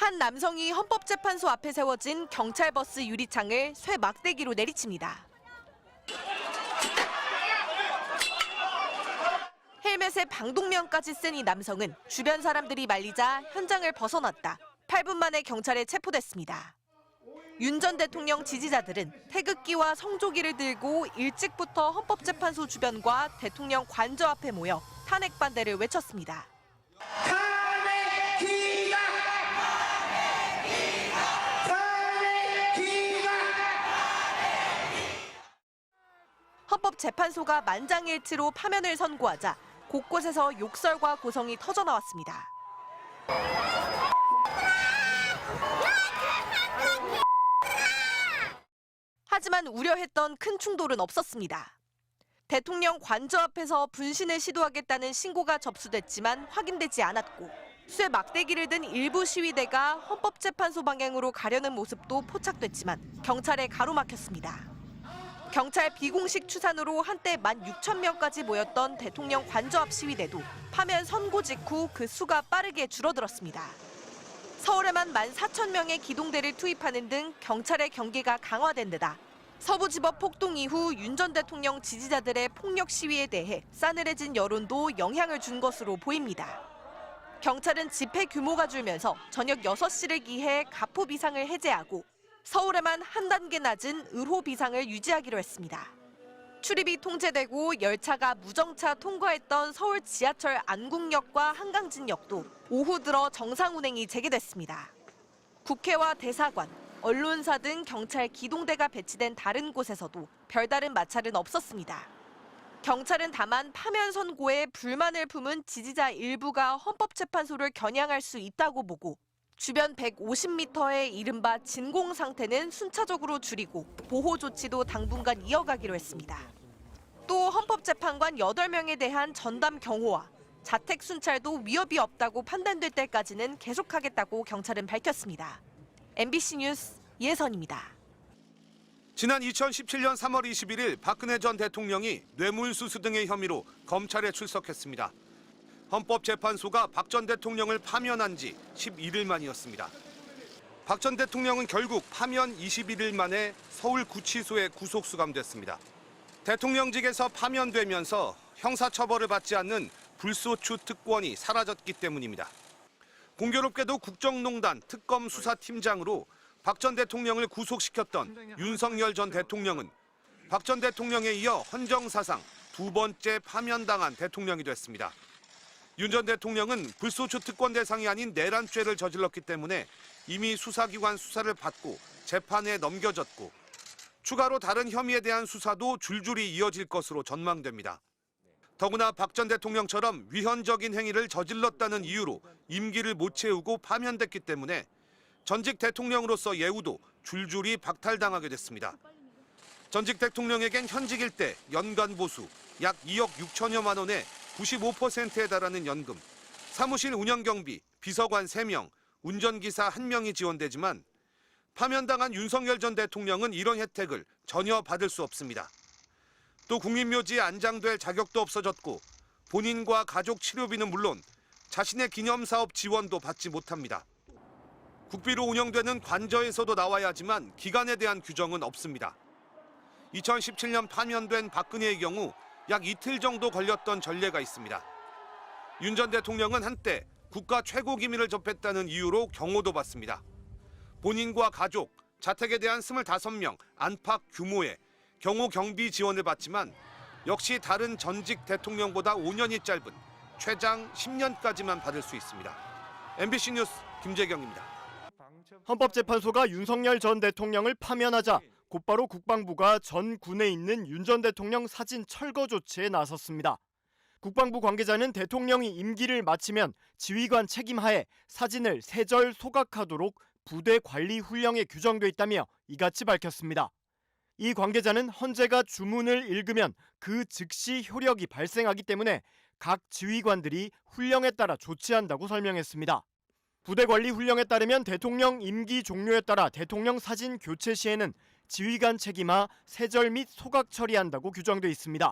한 남성이 헌법재판소 앞에 세워진 경찰버스 유리창을 쇠 막대기로 내리칩니다. 헬멧에 방독면까지 쓴 이 남성은 주변 사람들이 말리자 현장을 벗어났다 8분 만에 경찰에 체포됐습니다. 윤 전 대통령 지지자들은 태극기와 성조기를 들고 일찍부터 헌법재판소 주변과 대통령 관저 앞에 모여 탄핵 반대를 외쳤습니다. 헌법재판소가 만장일치로 파면을 선고하자 곳곳에서 욕설과 고성이 터져나왔습니다. 하지만 우려했던 큰 충돌은 없었습니다. 대통령 관저 앞에서 분신을 시도하겠다는 신고가 접수됐지만 확인되지 않았고 쇠 막대기를 든 일부 시위대가 헌법재판소 방향으로 가려는 모습도 포착됐지만 경찰에 가로막혔습니다. 경찰 비공식 추산으로 한때 16,000명까지 모였던 대통령 관저 앞 시위대도 파면 선고 직후 그 수가 빠르게 줄어들었습니다. 서울에만 14,000명의 기동대를 투입하는 등 경찰의 경계가 강화된 데다 서부지법 폭동 이후 윤 전 대통령 지지자들의 폭력 시위에 대해 싸늘해진 여론도 영향을 준 것으로 보입니다. 경찰은 집회 규모가 줄면서 저녁 6시를 기해 가포 비상을 해제하고 서울에만 한 단계 낮은 을호 비상을 유지하기로 했습니다. 출입이 통제되고 열차가 무정차 통과했던 서울 지하철 안국역과 한강진역도 오후 들어 정상 운행이 재개됐습니다. 국회와 대사관, 언론사 등 경찰 기동대가 배치된 다른 곳에서도 별다른 마찰은 없었습니다. 경찰은 다만 파면 선고에 불만을 품은 지지자 일부가 헌법재판소를 겨냥할 수 있다고 보고 주변 150m의 이른바 진공 상태는 순차적으로 줄이고 보호 조치도 당분간 이어가기로 했습니다. 또 헌법재판관 8명에 대한 전담 경호와 자택 순찰도 위협이 없다고 판단될 때까지는 계속하겠다고 경찰은 밝혔습니다. MBC 뉴스 예선입니다. 지난 2017년 3월 21일 박근혜 전 대통령이 뇌물수수 등의 혐의로 검찰에 출석했습니다. 헌법재판소가 박 전 대통령을 파면한 지 11일 만이었습니다. 박 전 대통령은 결국 파면 21일 만에 서울구치소에 구속수감됐습니다. 대통령직에서 파면되면서 형사처벌을 받지 않는 불소추 특권이 사라졌기 때문입니다. 공교롭게도 국정농단 특검 수사팀장으로 박 전 대통령을 구속시켰던 윤석열 전 대통령은 박 전 대통령에 이어 헌정사상 2번째 파면당한 대통령이 됐습니다. 윤 전 대통령은 불소추 특권 대상이 아닌 내란죄를 저질렀기 때문에 이미 수사기관 수사를 받고 재판에 넘겨졌고 추가로 다른 혐의에 대한 수사도 줄줄이 이어질 것으로 전망됩니다. 더구나 박 전 대통령처럼 위헌적인 행위를 저질렀다는 이유로 임기를 못 채우고 파면됐기 때문에 전직 대통령으로서 예우도 줄줄이 박탈당하게 됐습니다. 전직 대통령에겐 현직일 때 연간 보수 약 2억 6천여만 원에 95%에 달하는 연금, 사무실 운영경비, 비서관 3명, 운전기사 1명이 지원되지만 파면당한 윤석열 전 대통령은 이런 혜택을 전혀 받을 수 없습니다. 또 국민묘지에 안장될 자격도 없어졌고 본인과 가족 치료비는 물론 자신의 기념사업 지원도 받지 못합니다. 국비로 운영되는 관저에서도 나와야 하지만 기간에 대한 규정은 없습니다. 2017년 파면된 박근혜의 경우 약 이틀 정도 걸렸던 전례가 있습니다. 윤 전 대통령은 한때 국가 최고 기밀을 접했다는 이유로 경호도 받습니다. 본인과 가족, 자택에 대한 25명 안팎 규모의 경호 경비 지원을 받지만 역시 다른 전직 대통령보다 5년이 짧은 최장 10년까지만 받을 수 있습니다. MBC 뉴스 김재경입니다. 헌법재판소가 윤석열 전 대통령을 파면하자 곧바로 국방부가 전 군에 있는 윤 전 대통령 사진 철거 조치에 나섰습니다. 국방부 관계자는 대통령이 임기를 마치면 지휘관 책임하에 사진을 세절 소각하도록 부대 관리 훈령에 규정돼 있다며 이같이 밝혔습니다. 이 관계자는 헌재가 주문을 읽으면 그 즉시 효력이 발생하기 때문에 각 지휘관들이 훈령에 따라 조치한다고 설명했습니다. 부대 관리 훈령에 따르면 대통령 임기 종료에 따라 대통령 사진 교체 시에는 지휘관 책임하 세절 및 소각 처리한다고 규정돼 있습니다.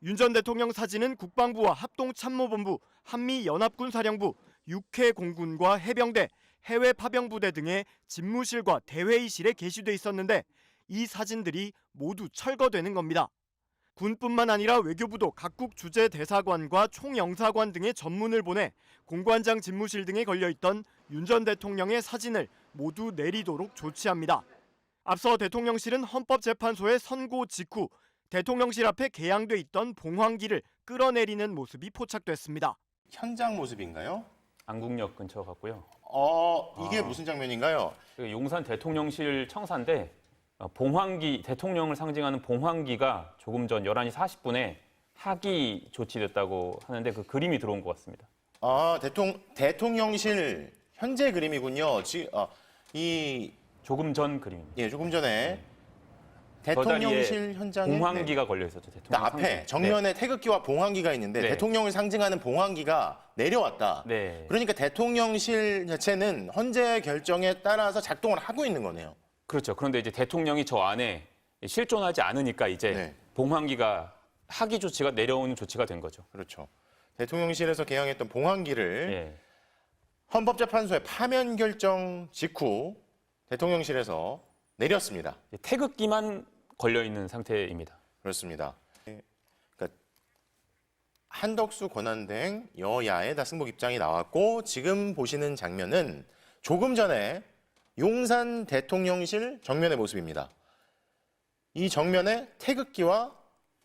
윤 전 대통령 사진은 국방부와 합동참모본부, 한미연합군사령부, 육해 공군과 해병대, 해외 파병부대 등의 집무실과 대회의실에 게시돼 있었는데 이 사진들이 모두 철거되는 겁니다. 군뿐만 아니라 외교부도 각국 주재 대사관과 총영사관 등의 전문을 보내 공관장 집무실 등에 걸려있던 윤 전 대통령의 사진을 모두 내리도록 조치합니다. 앞서 대통령실은 헌법재판소의 선고 직후 대통령실 앞에 개양돼 있던 봉황기를 끌어내리는 모습이 포착됐습니다. 현장 모습인가요? 안국역 근처 같고요. 이게 무슨 장면인가요? 그 용산 대통령실 청사인데 봉황기, 대통령을 상징하는 봉황기가 조금 전 11시 40분에 하기 조치됐다고 하는데 그 그림이 들어온 것 같습니다. 대통령실 현재 그림이군요. 조금 전 그림입니다. 예, 조금 전에 대통령실 현장에 봉황기가 걸려 있었죠. 대통령 앞에 상징. 정면에 태극기와 봉황기가 있는데 네. 대통령을 상징하는 봉황기가 내려왔다. 네. 그러니까 대통령실 자체는 헌재 결정에 따라서 작동을 하고 있는 거네요. 그렇죠. 그런데 이제 대통령이 저 안에 실존하지 않으니까 이제 네. 봉황기가 하기 조치가 내려오는 조치가 된 거죠. 그렇죠. 대통령실에서 개항했던 봉황기를 예. 헌법재판소의 파면 결정 직후 대통령실에서 내렸습니다. 태극기만 걸려 있는 상태입니다. 그렇습니다. 그러니까 한덕수 권한대행 여야의 승복 입장이 나왔고 지금 보시는 장면은 조금 전에 용산 대통령실 정면의 모습입니다. 이 정면에 태극기와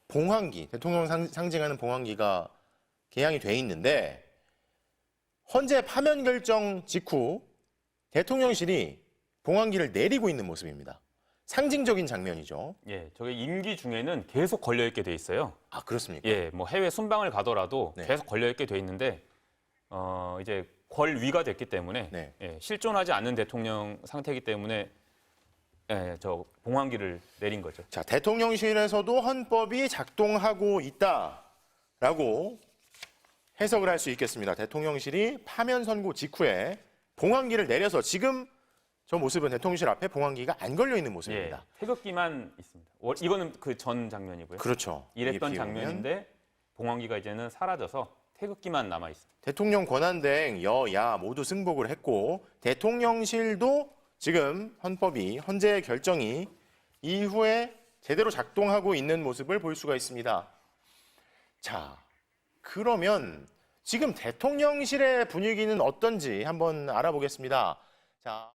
봉황기, 대통령을 상징하는 봉황기가 개양이 돼 있는데 헌재 파면 결정 직후 대통령실이 봉황기를 내리고 있는 모습입니다. 상징적인 장면이죠. 예, 저게 임기 중에는 계속 걸려 있게 돼 있어요. 아, 그렇습니까? 예, 뭐 해외 순방을 가더라도 네. 계속 걸려 있게 돼 있는데 이제 권위가 됐기 때문에 네. 예, 실존하지 않는 대통령 상태이기 때문에 예, 저 봉황기를 내린 거죠. 자, 대통령실에서도 헌법이 작동하고 있다라고 해석을 할 수 있겠습니다. 대통령실이 파면 선고 직후에 봉황기를 내려서 지금 저 모습은 대통령실 앞에 봉황기가 안 걸려 있는 예, 모습입니다. 태극기만 있습니다. 이거는 그 전 장면이고요. 그렇죠. 이랬던 이게 비오면 장면인데 봉황기가 이제는 사라져서 태극기만 남아 있습니다. 대통령 권한대행 여야 모두 승복을 했고 대통령실도 지금 헌법이 헌재 결정이 이후에 제대로 작동하고 있는 모습을 볼 수가 있습니다. 자, 그러면 지금 대통령실의 분위기는 어떤지 한번 알아보겠습니다. 자.